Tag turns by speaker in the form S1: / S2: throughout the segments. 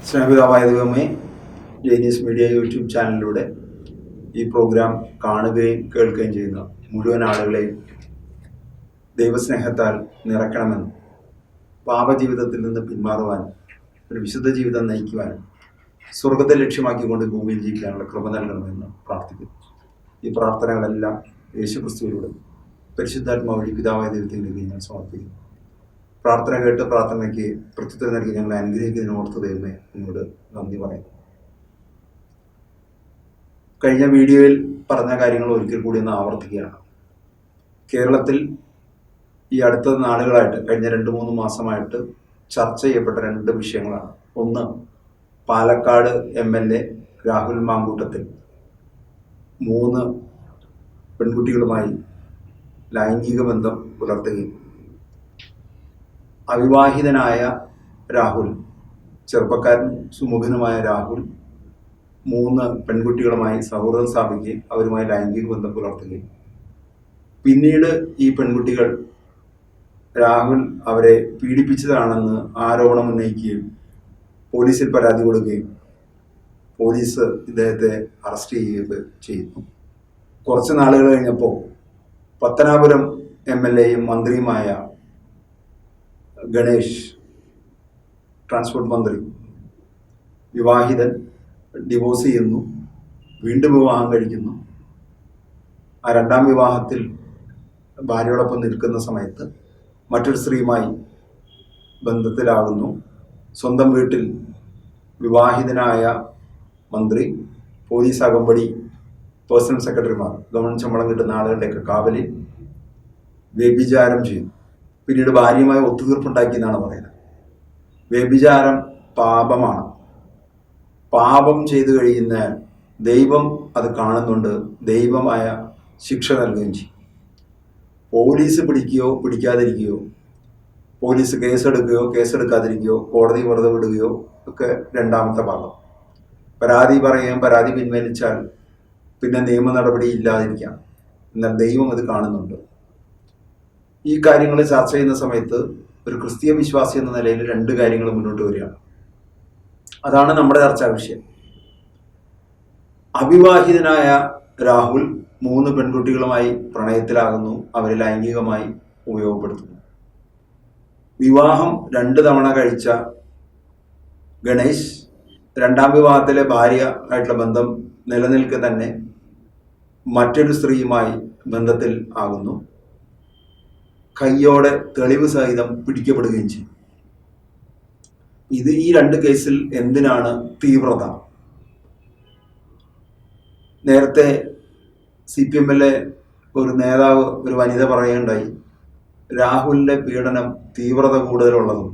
S1: സ്നേഹപിതാവായ ദൈവമേ, ജൈനീസ് media YouTube ചാനലിലൂടെ ഈ പ്രോഗ്രാം കാണുകയും കേൾക്കുകയും ചെയ്യുന്ന മുഴുവൻ ആളുകളെയും ദൈവസ്നേഹത്താൽ നിറയ്ക്കണമെന്നും പാപജീവിതത്തിൽ നിന്ന് പിന്മാറുവാനും ഒരു വിശുദ്ധ ജീവിതം നയിക്കുവാനും സ്വർഗത്തെ ലക്ഷ്യമാക്കിക്കൊണ്ട് ഭൂമിയിൽ ജീവിക്കാനുള്ള കൃപ നൽകണമെന്ന് പ്രാർത്ഥിക്കുന്നു. ഈ പ്രാർത്ഥനകളെല്ലാം യേശുക്രിസ്തുവിലൂടെ പരിശുദ്ധാത്മാ വഴി പിതാവായ ദൈവത്തിലേക്ക് ഞാൻ സമർപ്പിക്കുന്നു. പ്രാർത്ഥന കേട്ട് പ്രാർത്ഥനയ്ക്ക് പ്രത്യുത്തരം നൽകി ഞങ്ങളെ അനുഗ്രഹിക്കുന്നതിന് ഓർത്ത് ദൈവമേ നിങ്ങളോട് നന്ദി പറയുന്നു. കഴിഞ്ഞ വീഡിയോയിൽ പറഞ്ഞ കാര്യങ്ങൾ ഒരിക്കൽ കൂടി ഒന്ന് ആവർത്തിക്കുകയാണ്. കേരളത്തിൽ ഈ അടുത്ത നാളുകളായിട്ട് കഴിഞ്ഞ 2-3 മാസമായിട്ട് ചർച്ച ചെയ്യപ്പെട്ട 2 വിഷയങ്ങളാണ്. ഒന്ന്, പാലക്കാട് MLA രാഹുൽ മാങ്കൂട്ടത്തിൽ 3 പെൺകുട്ടികളുമായി ലൈംഗിക ബന്ധം പുലർത്തുകയും അവിവാഹിതനായ രാഹുൽ, ചെറുപ്പക്കാരൻ സുമുഖനുമായ രാഹുൽ 3 പെൺകുട്ടികളുമായി സൗഹൃദം സ്ഥാപിക്കുകയും അവരുമായി ലൈംഗിക ബന്ധം പുലർത്തുകയും പിന്നീട് ഈ പെൺകുട്ടികൾ രാഹുൽ അവരെ പീഡിപ്പിച്ചതാണെന്ന് ആരോപണം ഉന്നയിക്കുകയും പോലീസിൽ പരാതി കൊടുക്കുകയും പോലീസ് ഇദ്ദേഹത്തെ അറസ്റ്റ് ചെയ്യുകയും ചെയ്യുന്നു. കുറച്ച് നാളുകൾ കഴിഞ്ഞപ്പോൾ പത്തനാപുരം MLAയും മന്ത്രിയുമായ ഗണേഷ്, ട്രാൻസ്പോർട്ട് മന്ത്രി, വിവാഹിതൻ, ഡിവോഴ്സ് ചെയ്യുന്നു, വീണ്ടും വിവാഹം കഴിക്കുന്നു. ആ 2ാം വിവാഹത്തിൽ ഭാര്യയോടൊപ്പം നിൽക്കുന്ന സമയത്ത് മറ്റൊരു സ്ത്രീയുമായി ബന്ധത്തിലാകുന്നു. സ്വന്തം വീട്ടിൽ വിവാഹിതനായ മന്ത്രി, പോലീസ് അകമ്പടി, പേഴ്സണൽ സെക്രട്ടറിമാർ, ഗവൺമെൻറ് ശമ്പളം കിട്ടുന്ന ആളുകളുടെയൊക്കെ കാവലിൽ വ്യഭിചാരം ചെയ്യുന്നു. പിന്നീട് ഭാര്യയുമായി ഒത്തുതീർപ്പുണ്ടാക്കി എന്നാണ് പറയുന്നത്. വ്യഭിചാരം പാപമാണ്. പാപം ചെയ്തു കഴിയുന്ന ദൈവം അത് കാണുന്നുണ്ട്, ദൈവമായ ശിക്ഷ നൽകുകയും ചെയ്യും. പോലീസ് പിടിക്കുകയോ പിടിക്കാതിരിക്കുകയോ, പോലീസ് കേസെടുക്കുകയോ കേസെടുക്കാതിരിക്കുകയോ, കോടതി വെറുതെ വിടുകയോ ഒക്കെ 2ാമത്തെ ഭാഗം. പരാതി പറയുകയും പരാതി പിൻവലിച്ചാൽ പിന്നെ നിയമ നടപടി ഇല്ലാതിരിക്കാം. എന്നാൽ ദൈവം അത് കാണുന്നുണ്ട്. ഈ കാര്യങ്ങൾ ചർച്ച ചെയ്യുന്ന സമയത്ത് ഒരു ക്രിസ്തീയ വിശ്വാസി എന്ന നിലയിൽ 2 കാര്യങ്ങൾ മുന്നോട്ട് വരികയാണ്. അതാണ് നമ്മുടെ ചർച്ചാ വിഷയം. അവിവാഹിതനായ രാഹുൽ 3 പെൺകുട്ടികളുമായി പ്രണയത്തിലാകുന്നു, അവരെ ലൈംഗികമായി ഉപയോഗപ്പെടുത്തുന്നു. വിവാഹം 2 തവണ കഴിച്ച ഗണേഷ് 2ാം വിവാഹത്തിലെ ഭാര്യ ആയിട്ടുള്ള ബന്ധം നിലനിൽക്കെ തന്നെ മറ്റൊരു സ്ത്രീയുമായി ബന്ധത്തിൽ ആകുന്നു. കയ്യോടെ തെളിവ് സഹിതം പിടിക്കപ്പെടുകയും ചെയ്യും. ഈ 2 കേസിൽ എന്തിനാണ് തീവ്രത? നേരത്തെ CPM-ലെ ഒരു നേതാവ്, ഒരു വനിത പറയുകയുണ്ടായി, രാഹുലിന്റെ പീഡനം തീവ്രത കൂടുതലുള്ളതും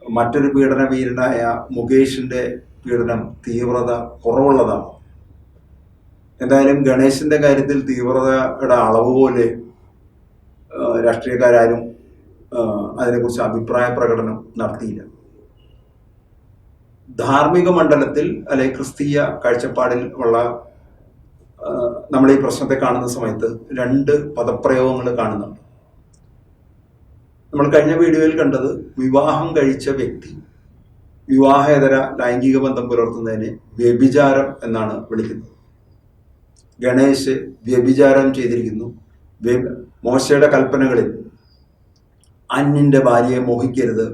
S1: മറ്റൊരു പീഡന വീരനായ മുകേഷിന്റെ പീഡനം തീവ്രത കുറവുള്ളതാണ്. എന്തായാലും ഗണേശിന്റെ കാര്യത്തിൽ തീവ്രതയുടെ അളവ് പോലെ രാഷ്ട്രീയക്കാരും അതിനെക്കുറിച്ച് അഭിപ്രായ പ്രകടനം നടത്തിയില്ല. ധാർമ്മിക മണ്ഡലത്തിൽ അല്ലെങ്കിൽ ക്രിസ്തീയ കാഴ്ചപ്പാടിൽ ഉള്ള നമ്മൾ ഈ പ്രശ്നത്തെ കാണുന്ന സമയത്ത് 2 പദപ്രയോഗങ്ങൾ കാണുന്നുണ്ട്. നമ്മൾ കഴിഞ്ഞ വീഡിയോയിൽ കണ്ടത്, വിവാഹം കഴിച്ച വ്യക്തി വിവാഹേതര ലൈംഗിക ബന്ധം പുലർത്തുന്നതിനെ വ്യഭിചാരം എന്നാണ് വിളിക്കുന്നത്. ഗണേശ് വ്യഭിചാരം ചെയ്തിരിക്കുന്നു. മോശയുടെ കൽപ്പനകളിൽ അന്യന്റെ ഭാര്യയെ മോഹിക്കരുത്,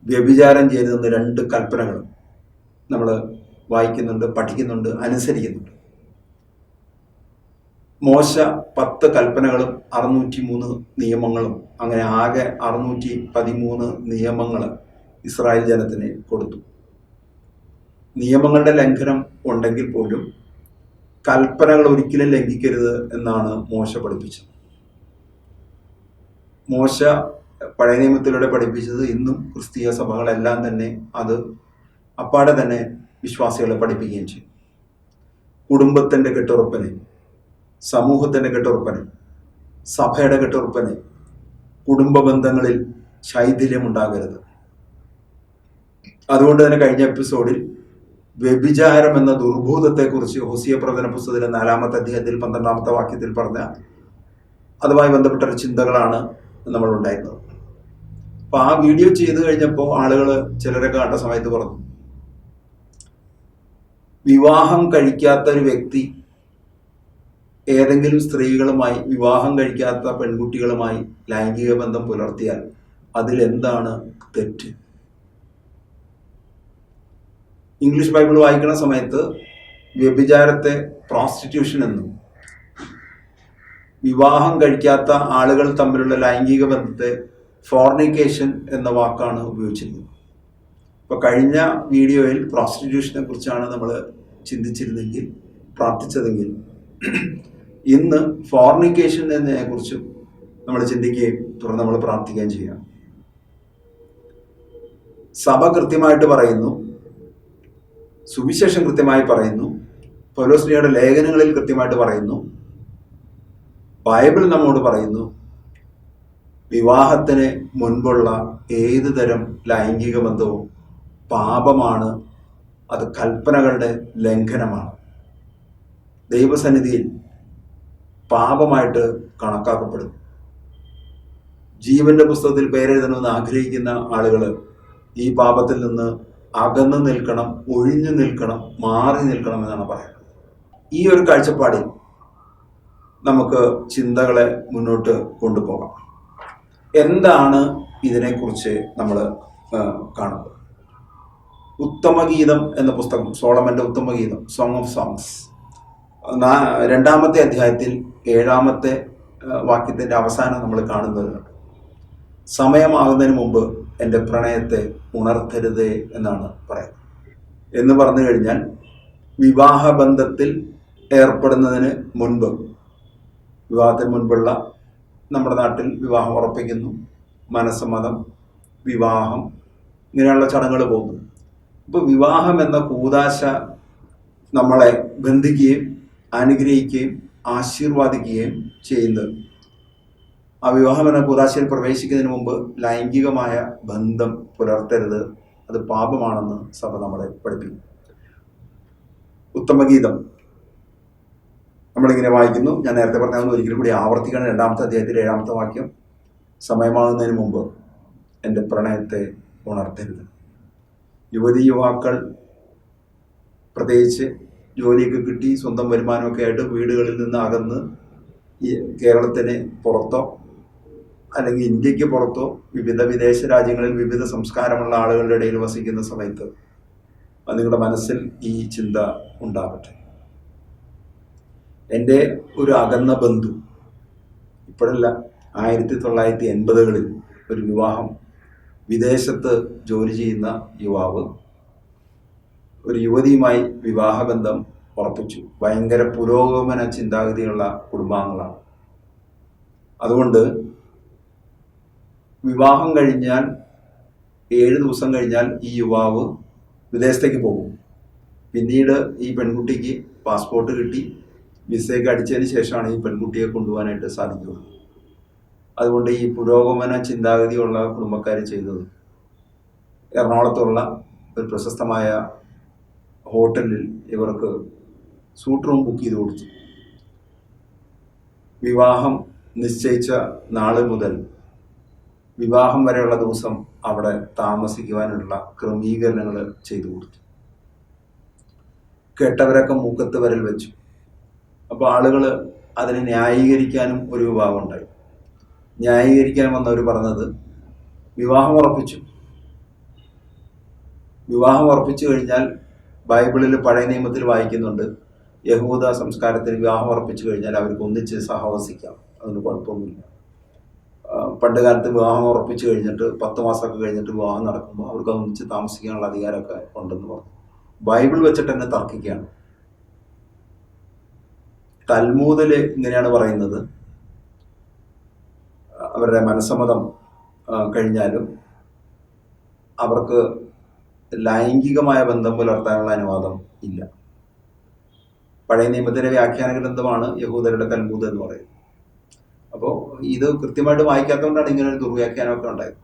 S1: വ്യഭിചാരം ചെയ്തതെന്ന് 2 കൽപ്പനകളും നമ്മൾ വായിക്കുന്നുണ്ട്, പഠിക്കുന്നുണ്ട്, അനുസരിക്കുന്നുണ്ട്. മോശ 10 കൽപ്പനകളും 603 നിയമങ്ങളും, അങ്ങനെ ആകെ 613 നിയമങ്ങൾ ഇസ്രായേൽ ജനത്തിന് കൊടുത്തു. നിയമങ്ങളുടെ ലംഘനം ഉണ്ടെങ്കിൽ പോലും കൽപ്പനകൾ ഒരിക്കലും ലംഘിക്കരുത് എന്നാണ് മോശ പഠിപ്പിച്ചത്. മോശ പഴയ നിയമത്തിലൂടെ പഠിപ്പിച്ചത് ഇന്നും ക്രിസ്തീയ സഭകളെല്ലാം തന്നെ അത് അപ്പാടെ തന്നെ വിശ്വാസികളെ പഠിപ്പിക്കുകയും ചെയ്യും. കുടുംബത്തിൻ്റെ കെട്ടുറപ്പിന്, സമൂഹത്തിൻ്റെ കെട്ടുറപ്പിന്, സഭയുടെ കെട്ടുറപ്പിന്, കുടുംബ ബന്ധങ്ങളിൽ ശൈഥില്യമുണ്ടാകരുത്. അതുകൊണ്ട് തന്നെ കഴിഞ്ഞ എപ്പിസോഡിൽ വ്യഭിചാരം എന്ന ദുർഭൂതത്തെക്കുറിച്ച് ഹോസിയ പ്രവചന പുസ്തകത്തിലെ 4-ാമത്തെ അധ്യായത്തിൽ 12-ാമത്തെ വാക്യത്തിൽ പറഞ്ഞ അതുമായി ബന്ധപ്പെട്ടൊരു ചിന്തകളാണ് നമ്മളുണ്ടായിരുന്നത്. അപ്പോൾ ആ വീഡിയോ ചെയ്തു കഴിഞ്ഞപ്പോൾ ആളുകൾ ചിലരൊക്കെ കണ്ട സമയത്ത് പറഞ്ഞു, വിവാഹം കഴിക്കാത്ത ഒരു വ്യക്തി ഏതെങ്കിലും സ്ത്രീകളുമായി, വിവാഹം കഴിക്കാത്ത പെൺകുട്ടികളുമായി ലൈംഗിക ബന്ധം പുലർത്തിയാൽ അതിലെന്താണ് തെറ്റ്? ഇംഗ്ലീഷ് ബൈബിൾ വായിക്കുന്ന സമയത്ത് വ്യഭിചാരത്തെ പ്രോസ്റ്റിറ്റ്യൂഷൻ എന്നും വിവാഹം കഴിക്കാത്ത ആളുകൾ തമ്മിലുള്ള ലൈംഗിക ബന്ധത്തെ ഫോർണിക്കേഷൻ എന്ന വാക്കാണ് ഉപയോഗിച്ചിരുന്നത്. ഇപ്പൊ കഴിഞ്ഞ വീഡിയോയിൽ പ്രോസ്റ്റിറ്റ്യൂഷനെ കുറിച്ചാണ് നമ്മൾ ചിന്തിച്ചിരുന്നെങ്കിൽ, പ്രാർത്ഥിച്ചതെങ്കിൽ, ഇന്ന് ഫോർണിക്കേഷൻ എന്നതിനെ കുറിച്ചും നമ്മൾ ചിന്തിക്കുകയും തുടർന്ന് നമ്മൾ പ്രാർത്ഥിക്കുകയും ചെയ്യാം. സഭ കൃത്യമായിട്ട് പറയുന്നു, സുവിശേഷം കൃത്യമായി പറയുന്നു, പൗലോസ്ലീഹയുടെ ലേഖനങ്ങളിൽ കൃത്യമായിട്ട് പറയുന്നു, ബൈബിൾ നമ്മോട് പറയുന്നു, വിവാഹത്തിന് മുൻപുള്ള ഏത് തരം ലൈംഗിക ബന്ധവും പാപമാണ്, അത് കൽപ്പനകളുടെ ലംഘനമാണ്, ദൈവസന്നിധിയിൽ പാപമായിട്ട് കണക്കാക്കപ്പെടും. ജീവന്റെ പുസ്തകത്തിൽ പേരെഴുതണമെന്ന് ആഗ്രഹിക്കുന്ന ആളുകൾ ഈ പാപത്തിൽ നിന്ന് അകന്നു നിൽക്കണം, ഒഴിഞ്ഞു നിൽക്കണം, മാറി നിൽക്കണം എന്നാണ് പറയുന്നത്. ഈ ഒരു കാഴ്ചപ്പാടിൽ നമുക്ക് ചിന്തകളെ മുന്നോട്ട് കൊണ്ടുപോകാം. എന്താണ് ഇതിനെക്കുറിച്ച് നമ്മൾ കാണുന്നത്? ഉത്തമഗീതം എന്ന പുസ്തകം, സോളമന്റെ ഉത്തമഗീതം, സോങ് ഓഫ് സോങ്സ്, 2-ാമത്തെ അധ്യായത്തിൽ 7-ാമത്തെ വാക്യത്തിന്റെ അവസാനം നമ്മൾ കാണുന്നത്, സമയമാകുന്നതിന് മുമ്പ് എൻ്റെ പ്രണയത്തെ ഉണർത്തരുതേ എന്നാണ് പറയുന്നത്. എന്ന് പറഞ്ഞു കഴിഞ്ഞാൽ വിവാഹബന്ധത്തിൽ ഏർപ്പെടുന്നതിന് മുൻപ്, വിവാഹത്തിന് മുൻപുള്ള, നമ്മുടെ നാട്ടിൽ വിവാഹം ഉറപ്പിക്കുന്നു, മനസ്സമ്മതം, വിവാഹം, ഇങ്ങനെയുള്ള ചടങ്ങുകൾ പോകുന്നു. ഇപ്പോൾ വിവാഹം എന്ന കൂദാശ നമ്മളെ ബന്ധിക്കുകയും അനുഗ്രഹിക്കുകയും ആശീർവാദിക്കുകയും ചെയ്യുന്നത്, ആ വിവാഹം എന്ന കൂദാശയിൽ പ്രവേശിക്കുന്നതിന് മുമ്പ് ലൈംഗികമായ ബന്ധം പുലർത്തരുത്, അത് പാപമാണെന്ന് സഭ നമ്മളെ പഠിപ്പിക്കും. ഉത്തമഗീതം നമ്മളിങ്ങനെ വായിക്കുന്നു. ഞാൻ നേരത്തെ പറഞ്ഞ ഒരിക്കലും കൂടി ആവർത്തിക്കണം. 2-ാമത്തെ അധ്യായത്തിലെ 7-ാമത്തെ വാക്യം, സമയമാകുന്നതിന് മുമ്പ് എൻ്റെ പ്രണയത്തെ ഉണർത്തരുത്. യുവതി യുവാക്കൾ പ്രത്യേകിച്ച് ജോലിയൊക്കെ കിട്ടി സ്വന്തം വരുമാനമൊക്കെ ആയിട്ട് വീടുകളിൽ നിന്ന് അകന്ന് കേരളത്തിന് പുറത്തോ അല്ലെങ്കിൽ ഇന്ത്യക്ക് പുറത്തോ വിവിധ വിദേശ രാജ്യങ്ങളിൽ വിവിധ സംസ്കാരമുള്ള ആളുകളുടെ ഇടയിൽ വസിക്കുന്ന സമയത്ത് നിങ്ങളുടെ മനസ്സിൽ ഈ ചിന്ത ഉണ്ടാകട്ടെ. എൻ്റെ ഒരു അകന്ന ബന്ധു, ഇപ്പോഴല്ല, 1980-കളിൽ ഒരു വിവാഹം, വിദേശത്ത് ജോലി ചെയ്യുന്ന യുവാവ് ഒരു യുവതിയുമായി വിവാഹബന്ധം ഉറപ്പിച്ചു. ഭയങ്കര പുരോഗമന ചിന്താഗതിയുള്ള കുടുംബാംഗങ്ങളാണ്. അതുകൊണ്ട് വിവാഹം കഴിഞ്ഞാൽ 7 ദിവസം കഴിഞ്ഞാൽ ഈ യുവാവ് വിദേശത്തേക്ക് പോകും. പിന്നീട് ഈ പെൺകുട്ടിക്ക് പാസ്പോർട്ട് കിട്ടി വിസയൊക്കെ അടിച്ചതിന് ശേഷമാണ് ഈ പെൺകുട്ടിയെ കൊണ്ടുപോകാനായിട്ട് സാധിക്കുന്നത്. അതുകൊണ്ട് ഈ പുരോഗമന ചിന്താഗതിയുള്ള കുടുംബക്കാർ ചെയ്തത്, എറണാകുളത്തുള്ള ഒരു പ്രശസ്തമായ ഹോട്ടലിൽ ഇവർക്ക് സൂട്ട് റൂം ബുക്ക് ചെയ്ത് കൊടുത്തു. വിവാഹം നിശ്ചയിച്ച നാൾ മുതൽ വിവാഹം വരെയുള്ള ദിവസം അവിടെ താമസിക്കുവാനുള്ള ക്രമീകരണങ്ങൾ ചെയ്തു കൊടുത്തു. കേട്ടവരൊക്കെ മൂക്കത്ത് വിരൽ വെച്ചു. അപ്പോൾ ആളുകൾ അതിനെ ന്യായീകരിക്കാനും ഒരു വിഭാഗം ഉണ്ടായി. ന്യായീകരിക്കാൻ വന്നവർ പറഞ്ഞത്, വിവാഹം ഉറപ്പിച്ചു കഴിഞ്ഞാൽ ബൈബിളിൽ പഴയ നിയമത്തിൽ വായിക്കുന്നുണ്ട്, യഹൂദ സംസ്കാരത്തിൽ വിവാഹം ഉറപ്പിച്ചു കഴിഞ്ഞാൽ അവർക്ക് ഒന്നിച്ച് സഹവസിക്കാം, അതിന് കുഴപ്പമൊന്നുമില്ല. പണ്ട് കാലത്ത് വിവാഹം ഉറപ്പിച്ചു കഴിഞ്ഞിട്ട് 10 മാസമൊക്കെ കഴിഞ്ഞിട്ട് വിവാഹം നടക്കുമ്പോൾ അവർക്ക് ഒന്നിച്ച് താമസിക്കാനുള്ള അധികാരമൊക്കെ ഉണ്ടെന്ന് പറഞ്ഞു. ബൈബിൾ വെച്ചിട്ട് തന്നെ തർക്കിക്കുകയാണ്. തൽമൂദില് ഇങ്ങനെയാണ് പറയുന്നത്, അവരുടെ മനസ്സമ്മതം കഴിഞ്ഞാലും അവർക്ക് ലൈംഗികമായ ബന്ധം പുലർത്താനുള്ള അനുവാദം ഇല്ല. പഴയ നിയമത്തിലെ വ്യാഖ്യാന ഗ്രന്ഥമാണ് യഹൂദരുടെ തൽമൂദ് എന്ന് പറയുന്നത്. അപ്പോൾ ഇത് കൃത്യമായിട്ട് വായിക്കാത്തതുകൊണ്ടാണ് ഇങ്ങനെ ഒരു ദുർവ്യാഖ്യാനമൊക്കെ ഉണ്ടായത്.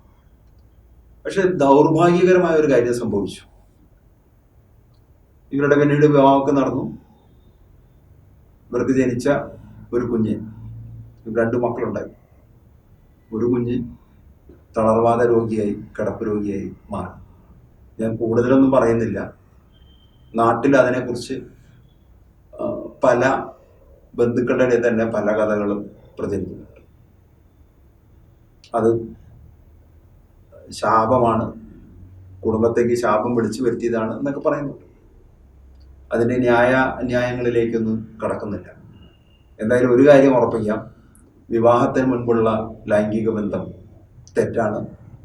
S1: പക്ഷെ ദൗർഭാഗ്യകരമായ ഒരു കാര്യം സംഭവിച്ചു. ഇവരുടെ പിന്നീട് വിവാഹമൊക്കെ നടന്നു. ഇവർക്ക് ജനിച്ച ഒരു കുഞ്ഞ്, 2 മക്കളുണ്ടായി. ഒരു കുഞ്ഞ് തളർവാദ രോഗിയായി, കിടപ്പ് രോഗിയായി മാറി. ഞാൻ കൂടുതലൊന്നും പറയുന്നില്ല. നാട്ടിൽ അതിനെക്കുറിച്ച് പല ബന്ധുക്കളുടെ ഇടയിൽ തന്നെ പല കഥകളും പ്രചരിക്കുന്നുണ്ട്. അത് ശാപമാണ്, കുടുംബത്തേക്ക് ശാപം വിളിച്ചു വരുത്തിയതാണ് എന്നൊക്കെ പറയുന്നുണ്ട്. അതിൻ്റെ ന്യായങ്ങളിലേക്കൊന്നും കടക്കുന്നില്ല. എന്തായാലും ഒരു കാര്യം ഉറപ്പിക്കാം, വിവാഹത്തിന് മുൻപുള്ള ലൈംഗിക ബന്ധം തെറ്റാണ്,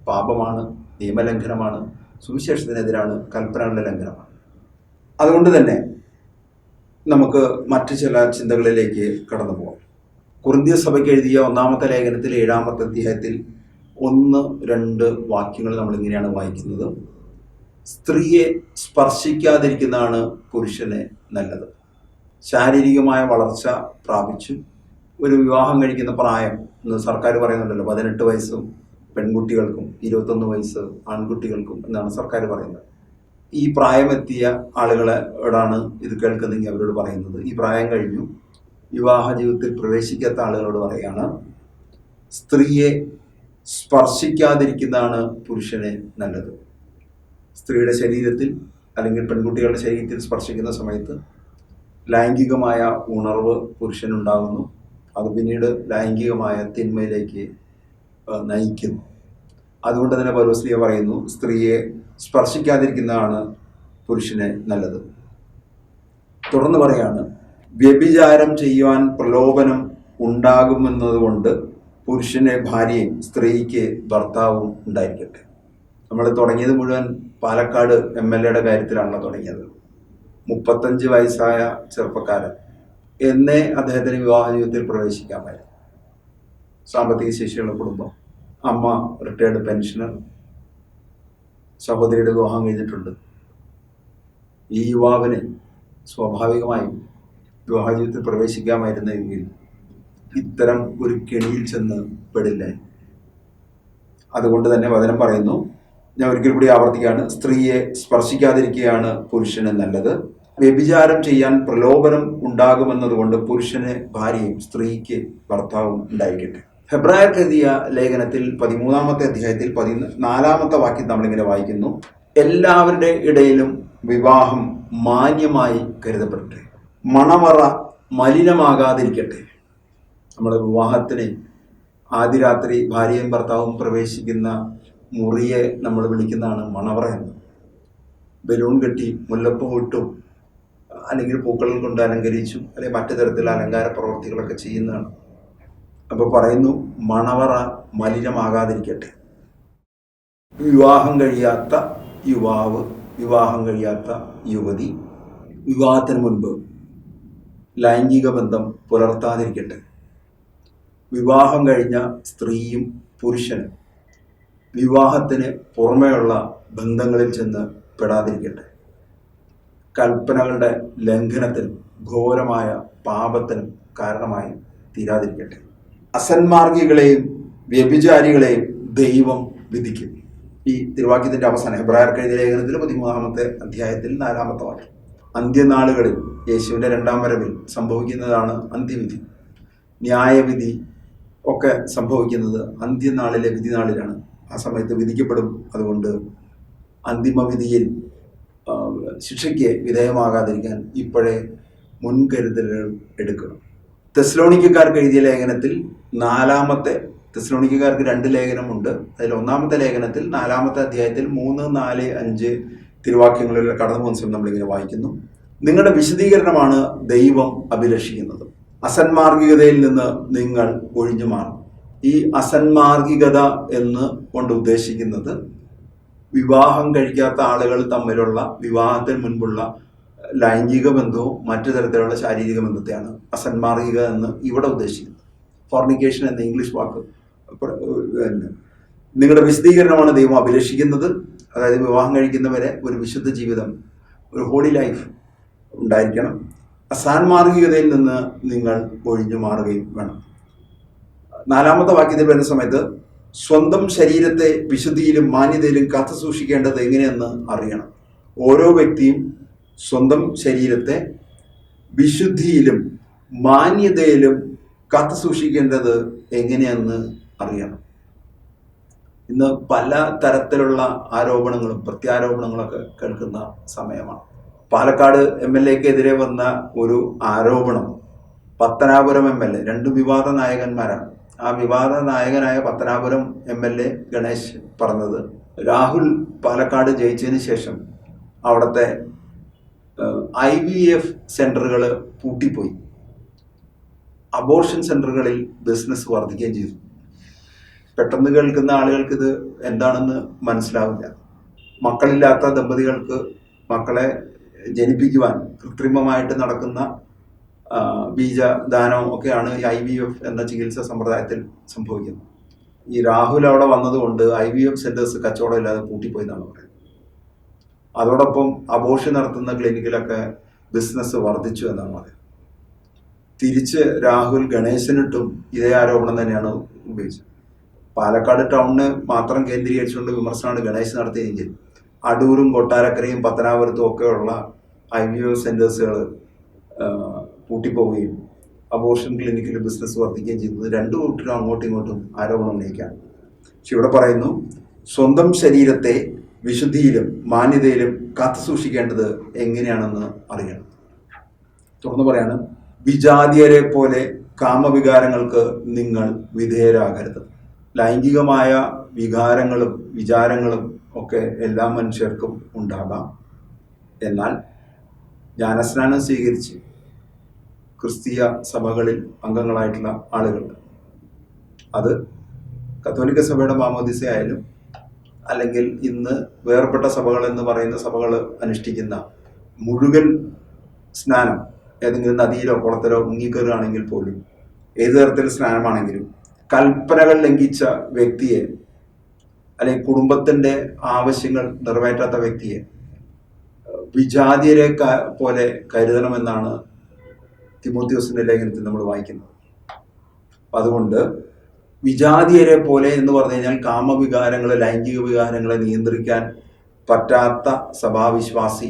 S1: പാപമാണ്, നിയമലംഘനമാണ്, സുവിശേഷത്തിനെതിരാണ്, കൽപ്പനകളുടെ ലംഘനമാണ്. അതുകൊണ്ട് തന്നെ നമുക്ക് മറ്റു ചില ചിന്തകളിലേക്ക് കടന്നു പോകാം. കൊരിന്ത്യർ സഭയ്ക്ക് എഴുതിയ 1-ാമത്തെ ലേഖനത്തിൽ 7-ാമത്തെ അധ്യായത്തിൽ 1-2 വാക്യങ്ങൾ നമ്മളിങ്ങനെയാണ് വായിക്കുന്നത്. സ്ത്രീയെ സ്പർശിക്കാതിരിക്കുന്നതാണ് പുരുഷന് നല്ലത്. ശാരീരികമായ വളർച്ച പ്രാപിച്ചു ഒരു വിവാഹം കഴിക്കുന്ന പ്രായം ഇന്ന് സർക്കാർ പറയുന്നുണ്ടല്ലോ, 18 വയസ്സും പെൺകുട്ടികൾക്കും 21 വയസ്സ് ആൺകുട്ടികൾക്കും എന്നാണ് സർക്കാർ പറയുന്നത്. ഈ പ്രായമെത്തിയ ആളുകളോടാണ് ഇത് കേൾക്കുന്നതെങ്കിൽ അവരോട് പറയുന്നത്, ഈ പ്രായം കഴിഞ്ഞു വിവാഹ ജീവിതത്തിൽ പ്രവേശിക്കാത്ത ആളുകളോട് പറയാണ്, സ്ത്രീയെ സ്പർശിക്കാതിരിക്കുന്നതാണ് പുരുഷന് നല്ലത്. സ്ത്രീയുടെ ശരീരത്തിൽ അല്ലെങ്കിൽ പെൺകുട്ടികളുടെ ശരീരത്തിൽ സ്പർശിക്കുന്ന സമയത്ത് ലൈംഗികമായ ഉണർവ് പുരുഷനുണ്ടാകുന്നു. അത് പിന്നീട് ലൈംഗികമായ തിന്മയിലേക്ക് നയിക്കുന്നു. അതുകൊണ്ട് തന്നെ പൗലോസ് പറയുന്നു, സ്ത്രീയെ സ്പർശിക്കാതിരിക്കുന്നതാണ് പുരുഷന് നല്ലത്. തുടർന്ന് പറയാണ്, വ്യഭിചാരം ചെയ്യുവാൻ പ്രലോഭനം ഉണ്ടാകുമെന്നതുകൊണ്ട് പുരുഷന് ഭാര്യയും സ്ത്രീക്ക് ഭർത്താവും ഉണ്ടായിരിക്കട്ടെ. നമ്മൾ തുടങ്ങിയത് മുഴുവൻ പാലക്കാട് MLA കാര്യത്തിലാണല്ലോ തുടങ്ങിയത്. 35 വയസ്സായ ചെറുപ്പക്കാരൻ എന്നേ അദ്ദേഹത്തിന് വിവാഹ ജീവിതത്തിൽ പ്രവേശിക്കാമായിരുന്നു. സാമ്പത്തിക ശേഷിയുള്ള കുടുംബം, അമ്മ റിട്ടയർഡ് പെൻഷനർ, സഹോദരിയുടെ വിവാഹം കഴിഞ്ഞിട്ടുണ്ട്. ഈ യുവാവിന് സ്വാഭാവികമായും വിവാഹ ജീവിതത്തിൽ പ്രവേശിക്കാമായിരുന്നെങ്കിൽ ഇത്തരം ഒരു കെണിയിൽ ചെന്ന് പെടില്ല. അതുകൊണ്ട് തന്നെ വചനം പറയുന്നു, ഞാൻ ഒരിക്കൽ കൂടി ആവർത്തിക്കുകയാണ്, സ്ത്രീയെ സ്പർശിക്കാതിരിക്കുകയാണ് പുരുഷന് നല്ലത്. വ്യഭിചാരം ചെയ്യാൻ പ്രലോഭനം ഉണ്ടാകുമെന്നതുകൊണ്ട് പുരുഷന് ഭാര്യയും സ്ത്രീക്ക് ഭർത്താവും ഉണ്ടായിരിക്കട്ടെ. ഹെബ്രായർക്ക് എഴുതിയ ലേഖനത്തിൽ 13-ാമത്തെ അധ്യായത്തിൽ 14-ാമത്തെ വാക്യം നമ്മളിങ്ങനെ വായിക്കുന്നു, എല്ലാവരുടെ ഇടയിലും വിവാഹം മാന്യമായി കരുതപ്പെടട്ടെ, മണവറ മലിനമാകാതിരിക്കട്ടെ. നമ്മുടെ വിവാഹത്തിന് ആദ്യ രാത്രി ഭാര്യയും ഭർത്താവും പ്രവേശിക്കുന്ന മുറിയെ നമ്മൾ വിളിക്കുന്നതാണ് മണവറ എന്ന്. ബലൂൺ കെട്ടി മുല്ലപ്പൂ ഇട്ടും അല്ലെങ്കിൽ പൂക്കൾ കൊണ്ട് അലങ്കരിച്ചും അല്ലെങ്കിൽ മറ്റു തരത്തിലുള്ള അലങ്കാര പ്രവർത്തികളൊക്കെ ചെയ്യുന്നതാണ്. അപ്പോൾ പറയുന്നു, മണവറ മലിനമാകാതിരിക്കട്ടെ. വിവാഹം കഴിയാത്ത യുവാവ്, വിവാഹം കഴിയാത്ത യുവതി വിവാഹത്തിന് മുൻപ് ലൈംഗിക ബന്ധം പുലർത്താതിരിക്കട്ടെ. വിവാഹം കഴിഞ്ഞ സ്ത്രീയും പുരുഷനും വിവാഹത്തിന് പുറമെയുള്ള ബന്ധങ്ങളിൽ ചെന്ന് പെടാതിരിക്കട്ടെ. കൽപ്പനകളുടെ ലംഘനത്തിനും ഘോരമായ പാപത്തിനും കാരണമായി തീരാതിരിക്കട്ടെ. അസന്മാർഗികളെയും വ്യഭിചാരികളെയും ദൈവം വിധിക്കും. ഈ തിരുവാക്യത്തിന്റെ അവസാനം ഹെബ്രായർക്ക് എഴുതിയ ലേഖനത്തിൽ 13-ാമത്തെ അധ്യായത്തിൽ 4-ാമത്തെ വാക്യം. അന്ത്യനാളുകളിൽ യേശുവിൻ്റെ 2-ാം വരവിൽ സംഭവിക്കുന്നതാണ് അന്ത്യവിധി. ന്യായവിധി ഒക്കെ സംഭവിക്കുന്നത് അന്ത്യനാളിലെ വിധിനാളിലാണ്. ആ സമയത്ത് വിധിക്കപ്പെടും. അതുകൊണ്ട് അന്തിമവിധിയിൽ ശിക്ഷയ്ക്ക് വിധേയമാകാതിരിക്കാൻ ഇപ്പോഴേ മുൻകരുതലുകൾ എടുക്കണം. തെസ്സലോനിക്കക്കാർക്ക് എഴുതിയ ലേഖനത്തിൽ 4-ാമത്തെ, തെസ്സലോനിക്കക്കാർക്ക് 2 ലേഖനമുണ്ട്. അതിൽ 1-ാമത്തെ ലേഖനത്തിൽ 4-ാമത്തെ അധ്യായത്തിൽ 3, 4, 5 തിരുവാക്യങ്ങളിൽ കടന്നു പോകുന്ന സമയം നമ്മളിങ്ങനെ വായിക്കുന്നു, നിങ്ങളുടെ വിശദീകരണമാണ് ദൈവം അഭിലഷിക്കുന്നത്. അസന്മാർഗികതയിൽ നിന്ന് നിങ്ങൾ ഒഴിഞ്ഞു മാറും. ഈ അസന്മാർഗികത എന്ന് കൊണ്ട് ഉദ്ദേശിക്കുന്നത് വിവാഹം കഴിക്കാത്ത ആളുകൾ തമ്മിലുള്ള വിവാഹത്തിന് മുൻപുള്ള ലൈംഗിക ബന്ധവും മറ്റു തരത്തിലുള്ള ശാരീരിക ബന്ധത്തെയാണ് അസന്മാർഗിക എന്ന് ഇവിടെ ഉദ്ദേശിക്കുന്നത്. ഫോർണിക്കേഷൻ എന്ന ഇംഗ്ലീഷ് വാക്ക്. നിങ്ങളുടെ വിശദീകരണമാണ് ദൈവം അഭിലഷിക്കുന്നത്. അതായത് വിവാഹം കഴിക്കുന്നവരെ ഒരു വിശുദ്ധ ജീവിതം, ഒരു ഹോളി ലൈഫ് ഉണ്ടായിരിക്കണം. അസാൻമാർഗികതയിൽ നിന്ന് നിങ്ങൾ ഒഴിഞ്ഞു മാറുകയും വേണം. 4-ാമത്തെ വാക്യത്തിൽ വരുന്ന സമയത്ത് സ്വന്തം ശരീരത്തെ വിശുദ്ധിയിലും മാന്യതയിലും കാത്തു സൂക്ഷിക്കേണ്ടത് എങ്ങനെയെന്ന് അറിയണം. ഓരോ വ്യക്തിയും സ്വന്തം ശരീരത്തെ വിശുദ്ധിയിലും മാന്യതയിലും കാത്തു സൂക്ഷിക്കേണ്ടത് എങ്ങനെയെന്ന് അറിയണം. ഇന്ന് പല തരത്തിലുള്ള ആരോപണങ്ങളും പ്രത്യാരോപണങ്ങളൊക്കെ കേൾക്കുന്ന സമയമാണ്. പാലക്കാട് MLA-ക്കെതിരെ വന്ന ഒരു ആരോപണം പത്തനാപുരം MLA, രണ്ട് വിവാദ നായകന്മാരാണ്. ആ വിവാദ നായകനായ പത്തനാപുരം MLA ഗണേശ് പറഞ്ഞത് രാഹുൽ പാലക്കാട് ജയിച്ചതിന് ശേഷം അവിടുത്തെ IVF സെന്ററുകൾ പൂട്ടിപ്പോയി, അബോർഷൻ സെന്ററുകളിൽ ബിസിനസ് വർദ്ധിക്കുകയും ചെയ്തു. പെട്ടെന്ന് കേൾക്കുന്ന ആളുകൾക്ക് ഇത് എന്താണെന്ന് മനസ്സിലാവില്ല. മക്കളില്ലാത്ത ദമ്പതികൾക്ക് മക്കളെ ജനിപ്പിക്കുവാൻ കൃത്രിമമായിട്ട് നടക്കുന്ന ബീജദാനം ഒക്കെയാണ് ഈ IVF എന്ന ചികിത്സാ സമ്പ്രദായത്തിൽ സംഭവിക്കുന്നത്. ഈ രാഹുൽ അവിടെ വന്നതുകൊണ്ട് IVF സെന്റേഴ്സ് കച്ചവടം ഇല്ലാതെ പൂട്ടിപ്പോയി എന്നാണ് പറയുന്നത്. അതോടൊപ്പം അബോർഷൻ നടത്തുന്ന ക്ലിനിക്കിലൊക്കെ ബിസിനസ് വർദ്ധിച്ചു എന്നാണ് പറയുന്നത്. തിരിച്ച് രാഹുൽ ഗണേശനിട്ടും ഇതേ ആരോപണം തന്നെയാണ് ഉപയോഗിച്ചത്. പാലക്കാട് ടൗണിന് മാത്രം കേന്ദ്രീകരിച്ചുകൊണ്ട് വിമർശനമാണ് ഗണേശ് നടത്തിയെങ്കിൽ അടൂരും കൊട്ടാരക്കരയും പത്തനാപുരത്തും ഒക്കെയുള്ള IVF സെന്റേഴ്സുകൾ പൂട്ടിപ്പോവുകയും അബോർഷൻ ക്ലിനിക്കിൽ ബിസിനസ് വർദ്ധിക്കുകയും ചെയ്യുന്നത് രണ്ടു കൂട്ടരും അങ്ങോട്ടും ഇങ്ങോട്ടും ആരോപണം ഉന്നയിക്കുകയാണ്. പക്ഷെ ഇവിടെ പറയുന്നു, സ്വന്തം ശരീരത്തെ വിശുദ്ധിയിലും മാന്യതയിലും കാത്തു സൂക്ഷിക്കേണ്ടത് എങ്ങനെയാണെന്ന് അറിയണം. തുറന്നു പറയാണ്, വിജാതീയരെ പോലെ കാമവികാരങ്ങൾക്ക് നിങ്ങൾ വിധേയരാകരുത്. ലൈംഗികമായ വികാരങ്ങളും വിചാരങ്ങളും ഒക്കെ എല്ലാ മനുഷ്യർക്കും ഉണ്ടാകാം. എന്നാൽ ജ്ഞാനസ്നാനം സ്വീകരിച്ച് ക്രിസ്തീയ സഭകളിൽ അംഗങ്ങളായിട്ടുള്ള ആളുകൾ, അത് കത്തോലിക്ക സഭയുടെ മാമോദിസ ആയാലും അല്ലെങ്കിൽ ഇന്ന് വേർപെട്ട സഭകൾ എന്ന് പറയുന്ന സഭകൾ അനുഷ്ഠിക്കുന്ന മുഴുവൻ സ്നാനം, ഏതെങ്കിലും നദിയിലോ കുളത്തിലോ മുങ്ങിക്കയറുകയാണെങ്കിൽ പോലും, ഏത് തരത്തിൽ സ്നാനമാണെങ്കിലും കൽപ്പനകൾ ലംഘിച്ച വ്യക്തിയെ അല്ലെങ്കിൽ കുടുംബത്തിൻ്റെ ആവശ്യങ്ങൾ നിറവേറ്റാത്ത വ്യക്തിയെ വിജാതീയരെ പോലെ കരുതണമെന്നാണ് തിമോത്തിയോസിന്റെ ലേഖനത്തിൽ നമ്മൾ വായിക്കുന്നത്. അപ്പം അതുകൊണ്ട് വിജാതീയരെ പോലെ എന്ന് പറഞ്ഞു കഴിഞ്ഞാൽ കാമവികാരങ്ങളെ, ലൈംഗിക വികാരങ്ങളെ നിയന്ത്രിക്കാൻ പറ്റാത്ത സഭാവിശ്വാസി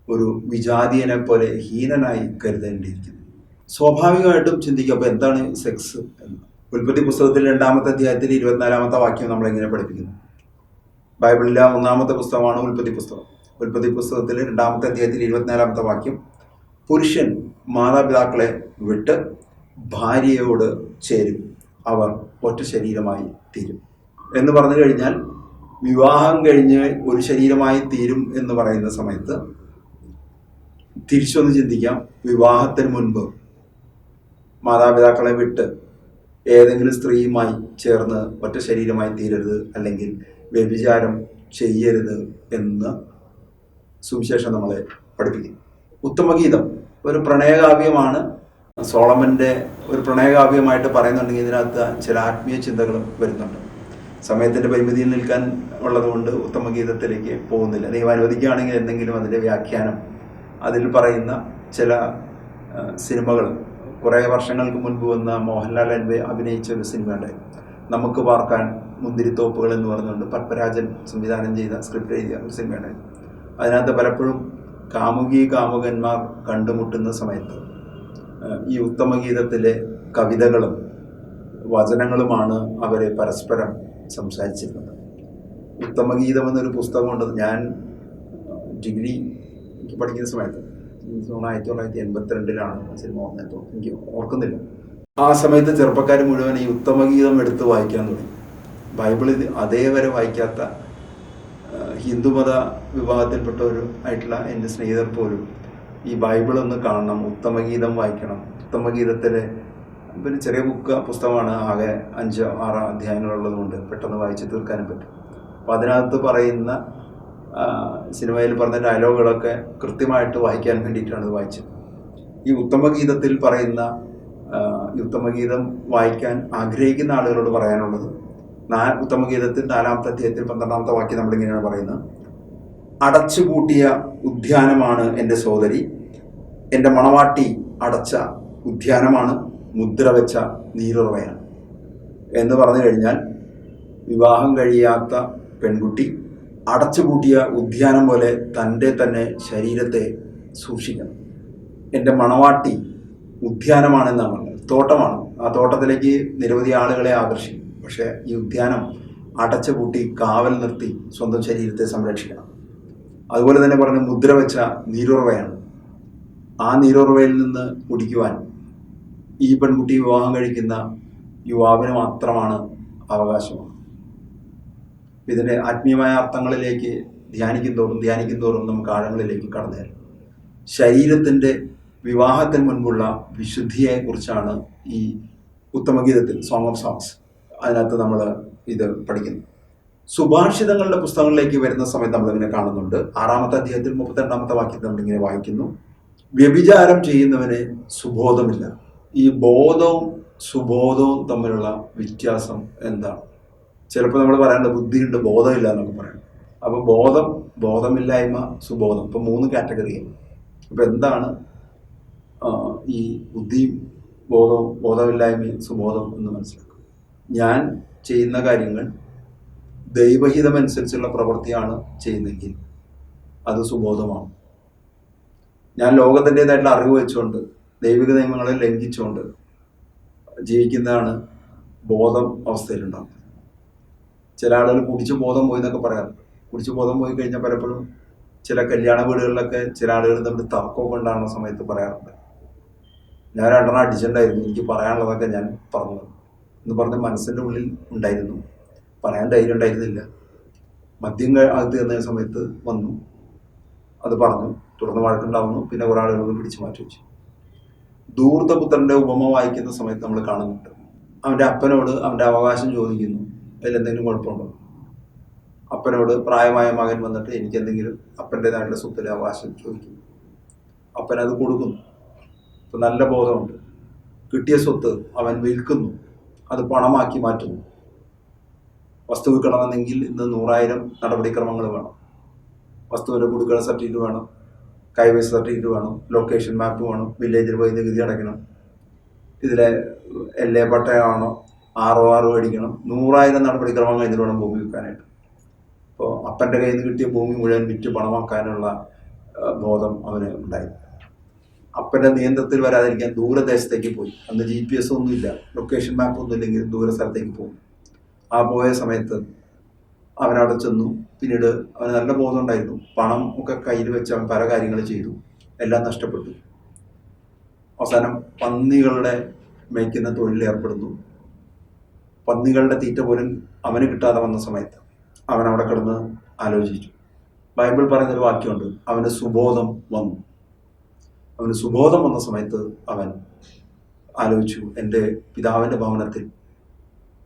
S1: ഒരു വിജാതീയനെ പോലെ ഹീനനായി കരുതേണ്ടിയിരിക്കുന്നു. സ്വാഭാവികമായിട്ടും ചിന്തിക്കുക, അപ്പോൾ എന്താണ് സെക്സ് എന്ന്. ഉൽപ്പത്തി പുസ്തകത്തിൽ 2-ാമത്തെ അധ്യായത്തിൽ 24-ാമത്തെ വാക്യം നമ്മളെങ്ങനെ പഠിപ്പിക്കുന്നു? ബൈബിളിലെ 1-ാമത്തെ പുസ്തകമാണ് ഉൽപ്പത്തി പുസ്തകം. ഉൽപ്പത്തി പുസ്തകത്തിൽ 2-ാമത്തെ അധ്യായത്തിൽ 24-ാമത്തെ വാക്യം, പുരുഷൻ മാതാപിതാക്കളെ വിട്ട് ഭാര്യയോട് ചേരും, അവർ ഒറ്റ ശരീരമായി തീരും എന്ന് പറഞ്ഞു കഴിഞ്ഞാൽ, വിവാഹം കഴിഞ്ഞ് ഒരു ശരീരമായി തീരും എന്ന് പറയുന്ന സമയത്ത് തിരിച്ചൊന്ന് ചിന്തിക്കാം. വിവാഹത്തിന് മുൻപ് മാതാപിതാക്കളെ വിട്ട് ഏതെങ്കിലും സ്ത്രീയുമായി ചേർന്ന് ഒറ്റ ശരീരമായി തീരരുത്, അല്ലെങ്കിൽ വ്യഭിചാരം ചെയ്യരുത് എന്ന് സുവിശേഷം നമ്മളെ പഠിപ്പിക്കുന്നു. ഉത്തമഗീതം ഒരു പ്രണയകാവ്യമാണ്. സോളമൻ്റെ ഒരു പ്രണയകാവ്യമായിട്ട് പറയുന്നുണ്ടെങ്കിൽ ഇതിനകത്ത് ചില ആത്മീയ ചിന്തകളും വരുന്നുണ്ട്. സമയത്തിൻ്റെ പരിമിതിയിൽ നിൽക്കാൻ ഉള്ളതുകൊണ്ട് ഉത്തമഗീതത്തിലേക്ക് പോകുന്നില്ല. ദൈവം അനുവദിക്കുകയാണെങ്കിൽ എന്തെങ്കിലും അതിൻ്റെ വ്യാഖ്യാനം, അതിൽ പറയുന്ന ചില സിനിമകൾ, കുറേ വർഷങ്ങൾക്ക് മുൻപ് വന്ന മോഹൻലാൽ അഭിനയിച്ച ഒരു സിനിമ ഉണ്ടായിരുന്നു, നമുക്ക് പാർക്കാൻ മുന്തിരിത്തോപ്പുകൾ എന്ന് പറഞ്ഞുകൊണ്ട് പത്മരാജൻ സംവിധാനം ചെയ്ത സ്ക്രിപ്റ്റ് എഴുതിയ ഒരു സിനിമ ഉണ്ടായിരുന്നു. അതിനകത്ത് പലപ്പോഴും കാമുകന്മാർ കണ്ടുമുട്ടുന്ന സമയത്ത് ഈ ഉത്തമഗീതത്തിലെ കവിതകളും വചനങ്ങളുമാണ് അവരെ പരസ്പരം സംസാരിച്ചിരുന്നത്. ഉത്തമഗീതം എന്നൊരു പുസ്തകമുണ്ട്. ഞാൻ ഡിഗ്രി പഠിക്കുന്ന സമയത്ത് 1982-ലാണ് സിനിമ വന്നത്, എനിക്ക് ഓർക്കുന്നില്ല. ആ സമയത്ത് ചെറുപ്പക്കാർ മുഴുവൻ ഈ ഉത്തമഗീതം എടുത്ത് വായിക്കാൻ തുടങ്ങി. ബൈബിളിൽ അതേവരെ വായിക്കാത്ത ഹിന്ദുമത വിഭാഗത്തിൽപ്പെട്ടവരും ആയിട്ടുള്ള എൻ്റെ സ്നേഹിതർ പോലും ഈ ബൈബിളൊന്ന് കാണണം, ഉത്തമഗീതം വായിക്കണം. ഉത്തമഗീതത്തിലെ പിന്നെ ചെറിയ പുസ്തകമാണ്, ആകെ 5-6 അധ്യായങ്ങളുള്ളത് കൊണ്ട് പെട്ടെന്ന് വായിച്ച് തീർക്കാനും പറ്റും. അപ്പോൾ അതിനകത്ത് പറയുന്ന സിനിമയിൽ പറഞ്ഞ ഡയലോഗുകളൊക്കെ കൃത്യമായിട്ട് വായിക്കാൻ വേണ്ടിയിട്ടാണ് ഇത് വായിച്ചത്. ഈ ഉത്തമഗീതത്തിൽ പറയുന്ന, ഈ ഉത്തമഗീതം വായിക്കാൻ ആഗ്രഹിക്കുന്ന ആളുകളോട് പറയാനുള്ളത്, ഉത്തമഗീതത്തിൽ 4-ാമത്തെ അധ്യായത്തിൽ 12-ാമത്തെ വാക്യം നമ്മളിങ്ങനെയാണ് പറയുന്നത്, അടച്ചുപൂട്ടിയ ഉദ്യാനമാണ് എൻ്റെ സോദരി, എൻ്റെ മണവാട്ടി അടച്ച ഉദ്യാനമാണ്, മുദ്ര വെച്ച നീരുറവയാണ് എന്ന് പറഞ്ഞു കഴിഞ്ഞാൽ, വിവാഹം കഴിയാത്ത പെൺകുട്ടി അടച്ചുപൂട്ടിയ ഉദ്യാനം പോലെ തൻ്റെ തന്നെ ശരീരത്തെ സൂക്ഷിക്കണം. എൻ്റെ മണവാട്ടി ഉദ്യാനമാണെന്നാണ് പറഞ്ഞത്, തോട്ടമാണ്. ആ തോട്ടത്തിലേക്ക് നിരവധി ആളുകളെ ആകർഷിക്കും. പക്ഷേ ഈ ഉദ്യാനം അടച്ചുപൂട്ടി കാവൽ നിർത്തി സ്വന്തം ശരീരത്തെ സംരക്ഷിക്കണം. അതുപോലെ തന്നെ പറഞ്ഞ മുദ്ര വെച്ച നീരുറവയാണ്. ആ നീരുറവയിൽ നിന്ന് കുടിക്കുവാൻ ഈ പെൺകുട്ടി വിവാഹം കഴിക്കുന്ന യുവാവിന് മാത്രമാണ് അവകാശമാണ്. ഇതിൻ്റെ ആത്മീയമായ അർത്ഥങ്ങളിലേക്ക് ധ്യാനിക്കും തോറും നമുക്ക് ആഴങ്ങളിലേക്ക് കടന്നു തരും. ശരീരത്തിൻ്റെ വിവാഹത്തിന് മുൻപുള്ള വിശുദ്ധിയെക്കുറിച്ചാണ് ഈ ഉത്തമഗീതത്തിൽ, സോങ് ഓഫ് സോങ്സ്, അതിനകത്ത് നമ്മൾ ഇത് പഠിക്കുന്നു. സുഭാഷിതങ്ങളുടെ പുസ്തകങ്ങളിലേക്ക് വരുന്ന സമയത്ത് നമ്മളിങ്ങനെ കാണുന്നുണ്ട്. 6-ാമത്തെ അധ്യായത്തിൽ 32-ാമത്തെ വാക്യത്തിൽ നമ്മളിങ്ങനെ വായിക്കുന്നു, വ്യഭിചാരം ചെയ്യുന്നവന് സുബോധമില്ല. ഈ ബോധവും സുബോധവും തമ്മിലുള്ള വ്യത്യാസം എന്താണ്? ചിലപ്പോൾ നമ്മൾ പറയാറുണ്ട് ബുദ്ധിയുണ്ട് ബോധമില്ല എന്നൊക്കെ പറയണം. അപ്പോൾ ബോധമില്ലായ്മ, സുബോധം, ഇപ്പോൾ 3 കാറ്റഗറിയാണ്. അപ്പോൾ എന്താണ് ഈ ബുദ്ധിയും ബോധമില്ലായ്മയും സുബോധം എന്ന് മനസ്സിലാക്കും. ഞാൻ ചെയ്യുന്ന കാര്യങ്ങൾ ദൈവഹിതമനുസരിച്ചുള്ള പ്രവൃത്തിയാണ് ചെയ്യുന്നതെങ്കിൽ അത് സുബോധമാണ്. ഞാൻ ലോകത്തിൻ്റെതായിട്ടുള്ള അറിവ് വെച്ചുകൊണ്ട് ദൈവിക നിയമങ്ങളെ ലംഘിച്ചുകൊണ്ട് ജീവിക്കുന്നതാണ് ബോധം അവസ്ഥയിലുണ്ടാകുന്നത്. ചില ആളുകൾ കുടിച്ച് ബോധം പോയി എന്നൊക്കെ പറയാറുണ്ട്. കുടിച്ച് ബോധം പോയി കഴിഞ്ഞാൽ പലപ്പോഴും ചില കല്യാണ വീടുകളിലൊക്കെ ചില ആളുകൾ തമ്മിൽ തർക്കമൊക്കെ ഉണ്ടാകുന്ന സമയത്ത് പറയാറുണ്ട്, ഞാൻ 2 അടിച്ചിട്ടുണ്ടായിരുന്നു, എനിക്ക് പറയാനുള്ളതൊക്കെ ഞാൻ പറഞ്ഞു എന്ന് പറഞ്ഞ് മനസ്സിൻ്റെ ഉള്ളിൽ ഉണ്ടായിരുന്നു, പറയാൻ ധൈര്യം ഉണ്ടായിരുന്നില്ല. മദ്യം അകത്ത് ചെന്ന സമയത്ത് വന്നു, അത് പറഞ്ഞു, തുടർന്ന് വഴക്കുണ്ടാവുന്നു, പിന്നെ കുറേ ആളുകൾ പിടിച്ചു മാറ്റി വെച്ചു. ധൂർത്തപുത്രൻ്റെ ഉപമ വായിക്കുന്ന സമയത്ത് നമ്മൾ കാണുന്നുണ്ട്, അവൻ്റെ അപ്പനോട് അവൻ്റെ അവകാശം ചോദിക്കുന്നു, അതിലെന്തെങ്കിലും കുഴപ്പമുണ്ടോ? അപ്പനോട് പ്രായമായ മകൻ വന്നിട്ട് എനിക്കെന്തെങ്കിലും അപ്പൻ്റെതായിട്ടുള്ള സ്വത്തിലെ അവകാശം ചോദിക്കുന്നു. അപ്പനത് കൊടുക്കുന്നു. ഇപ്പം നല്ല ബോധമുണ്ട്. കിട്ടിയ സ്വത്ത് അവൻ വിൽക്കുന്നു, അത് പണമാക്കി മാറ്റുന്നു. വസ്തു വിൽക്കണമെന്നെങ്കിൽ ഇന്ന് 100,000 നടപടിക്രമങ്ങൾ വേണം. വസ്തുവിൻ്റെ കൊടുക്കുന്ന സർട്ടിഫിക്കറ്റ് വേണം, കൈവശ സർട്ടിഫിക്കറ്റ് വേണം, ലൊക്കേഷൻ മാപ്പ് വേണം, വില്ലേജിൽ പോയി നികുതി അടയ്ക്കണം, ഇതിലെ LA പട്ടയമാണോ, ROR മേടിക്കണം, 100,000 നടപടിക്രമം കഴിഞ്ഞിട്ട് വേണം ഭൂമി വിൽക്കാനായിട്ട്. അപ്പോൾ അപ്പൻ്റെ കയ്യിൽ നിന്ന് കിട്ടിയ ഭൂമി മുഴുവൻ വിറ്റ് പണമാക്കാനുള്ള ബോധം അവന് ഉണ്ടായി. അപ്പൻ്റെ നിയന്ത്രണത്തിൽ വരാതിരിക്കാൻ ദൂരദേശത്തേക്ക് പോയി. അന്ന് GPS ഒന്നുമില്ല, ലൊക്കേഷൻ മാപ്പ് ഒന്നും ഇല്ലെങ്കിൽ ദൂര സ്ഥലത്തേക്ക് പോകും. ആ പോയ സമയത്ത് അവനവിടെ ചെന്നു. പിന്നീട് അവന് നല്ല ബോധം ഉണ്ടായിരുന്നു. പണം ഒക്കെ കയ്യിൽ വെച്ച് അവൻ പല കാര്യങ്ങൾ ചെയ്തു, എല്ലാം നഷ്ടപ്പെട്ടു. അവസാനം പന്നികളുടെ മേയ്ക്കുന്ന തൊഴിലിൽ ഏർപ്പെടുന്നു. പന്നികളുടെ തീറ്റ പോലും അവന് കിട്ടാതെ വന്ന സമയത്ത് അവൻ അവിടെ കിടന്ന് ആലോചിച്ചു. ബൈബിൾ പറയുന്നൊരു വാക്യമുണ്ട്, അവന് സുബോധം വന്നു. അവന് സുബോധം വന്ന സമയത്ത് അവൻ ആലോചിച്ചു, എൻ്റെ പിതാവിൻ്റെ ഭവനത്തിൽ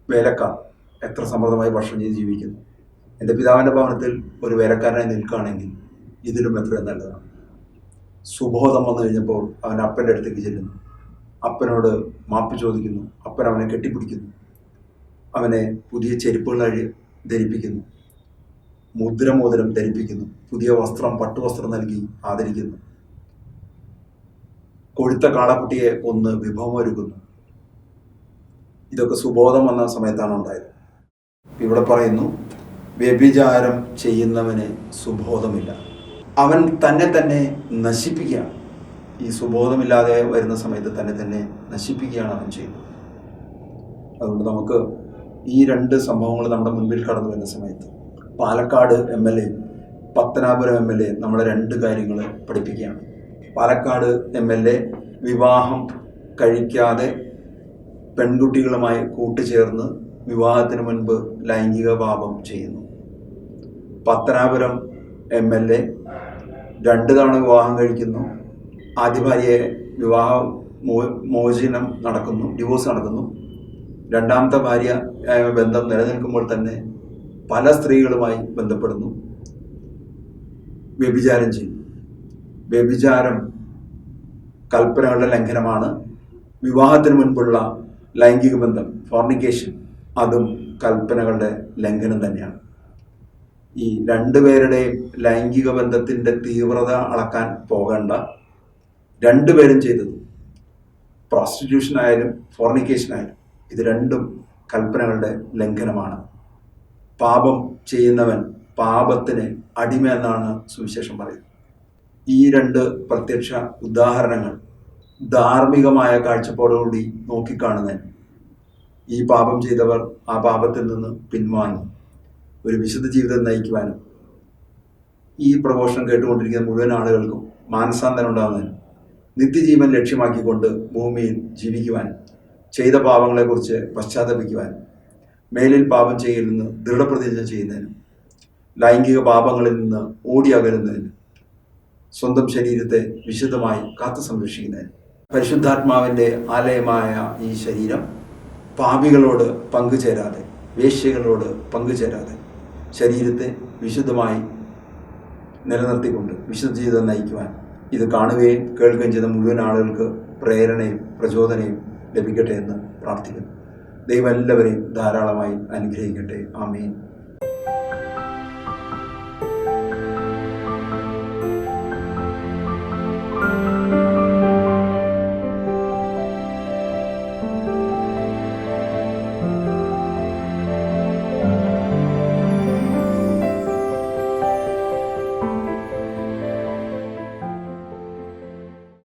S1: വേലക്കാർ എത്ര സമൃദ്ധമായി ഭക്ഷണം ചെയ്ത് ജീവിക്കുന്നു, എൻ്റെ പിതാവിൻ്റെ ഭവനത്തിൽ ഒരു വേലക്കാരനായി നിൽക്കുകയാണെങ്കിൽ ഇതിലും എത്ര നല്ലതാണ്. സുബോധം വന്നു കഴിഞ്ഞപ്പോൾ അവൻ അപ്പൻ്റെ അടുത്തേക്ക് ചെല്ലുന്നു, അപ്പനോട് മാപ്പ് ചോദിക്കുന്നു. അപ്പൻ അവനെ കെട്ടിപ്പിടിക്കുന്നു, അവനെ പുതിയ ചെരുപ്പുകൾ ധരിപ്പിക്കുന്നു, മോതിരം ധരിപ്പിക്കുന്നു, പുതിയ വസ്ത്രം, പട്ടുവസ്ത്രം നൽകി ആദരിക്കുന്നു, കൊഴുത്ത കാളക്കുട്ടിയെ ഒന്ന് വിഭവമൊരുക്കുന്നു. ഇതൊക്കെ സുബോധം വന്ന സമയത്താണ് ഉണ്ടായത്. ഇവിടെ പറയുന്നു, വ്യഭിചാരം ചെയ്യുന്നവന് സുബോധമില്ല, അവൻ തന്നെ നശിപ്പിക്കുകയാണ്. ഈ സുബോധമില്ലാതെ വരുന്ന സമയത്ത് തന്നെ നശിപ്പിക്കുകയാണ് അവൻ ചെയ്യുന്നത്. അതുകൊണ്ട് നമുക്ക് ഈ 2 സംഭവങ്ങൾ നമ്മുടെ മുൻപിൽ കടന്നു വരുന്ന സമയത്ത് പാലക്കാട് MLA, പത്തനാപുരം MLA നമ്മളെ 2 കാര്യങ്ങൾ പഠിപ്പിക്കുകയാണ്. പാലക്കാട് MLA വിവാഹം കഴിക്കാതെ പെൺകുട്ടികളുമായി കൂട്ടുചേർന്ന് വിവാഹത്തിന് മുൻപ് ലൈംഗിക പാപം ചെയ്യുന്നു. പത്തനാപുരം MLA 2 തവണ വിവാഹം കഴിക്കുന്നു. ആദ്യ ഭാര്യയെ മോചനം നടക്കുന്നു, ഡിവോഴ്സ് നടക്കുന്നു. 2ാമത്തെ ഭാര്യ ബന്ധം നിലനിൽക്കുമ്പോൾ തന്നെ പല സ്ത്രീകളുമായി ബന്ധപ്പെടുന്നു, വ്യഭിചാരം ചെയ്യുന്നു. വ്യഭിചാരം കൽപ്പനകളുടെ ലംഘനമാണ്. വിവാഹത്തിന് മുൻപുള്ള ലൈംഗിക ബന്ധം, ഫോർണിക്കേഷൻ, അതും കൽപ്പനകളുടെ ലംഘനം തന്നെയാണ്. ഈ 2 പേരുടെയും ലൈംഗിക ബന്ധത്തിൻ്റെ തീവ്രത അളക്കാൻ പോകേണ്ട, 2 പേരും ചെയ്തത് പ്രോസ്റ്റിറ്റ്യൂഷൻ ആയാലും ഫോർണിക്കേഷൻ ആയാലും ഇത് 2ഉം കൽപ്പനകളുടെ ലംഘനമാണ്. പാപം ചെയ്യുന്നവൻ പാപത്തിന് അടിമ എന്നാണ് സുവിശേഷം പറയുന്നത്. ഈ 2 പ്രത്യക്ഷ ഉദാഹരണങ്ങൾ ധാർമ്മികമായ കാഴ്ചപ്പാടോടുകൂടി നോക്കിക്കാണുന്നതിന് ഈ പാപം ചെയ്തവർ ആ പാപത്തിൽ നിന്ന് പിൻവാങ്ങി ഒരു വിശുദ്ധ ജീവിതം നയിക്കുവാനും ഈ പ്രഘോഷണം കേട്ടുകൊണ്ടിരിക്കുന്ന മുഴുവൻ ആളുകൾക്കും മാനസാന്തരം ഉണ്ടാകുന്നതിനും നിത്യജീവൻ ലക്ഷ്യമാക്കിക്കൊണ്ട് ഭൂമിയിൽ ജീവിക്കുവാൻ, ചെയ്ത പാപങ്ങളെക്കുറിച്ച് പശ്ചാത്തപിക്കുവാൻ, മേലിൽ പാപം ചെയ്യലെന്ന് ദൃഢപ്രതിജ്ഞ ചെയ്യുന്നതിനും, ലൈംഗിക പാപങ്ങളിൽ നിന്ന് ഓടി അകലുന്നതിനും, സ്വന്തം ശരീരത്തെ വിശുദ്ധമായി കാത്തു സംരക്ഷിക്കുന്നതിനും, പരിശുദ്ധാത്മാവിൻ്റെ ആലയമായ ഈ ശരീരം പാപികളോട് പങ്കുചേരാതെ, വേശ്യകളോട് പങ്കുചേരാതെ ശരീരത്തെ വിശുദ്ധമായി നിലനിർത്തിക്കൊണ്ട് വിശുദ്ധ ജീവിതം നയിക്കുവാൻ ഇത് കാണുകയും കേൾക്കുകയും ചെയ്ത മുഴുവൻ ആളുകൾക്ക് പ്രേരണയും പ്രചോദനയും ലഭിക്കട്ടെ എന്ന് പ്രാർത്ഥിക്കുന്നു. ദൈവം എല്ലാവരെയും ധാരാളമായി അനുഗ്രഹിക്കട്ടെ. ആമേൻ.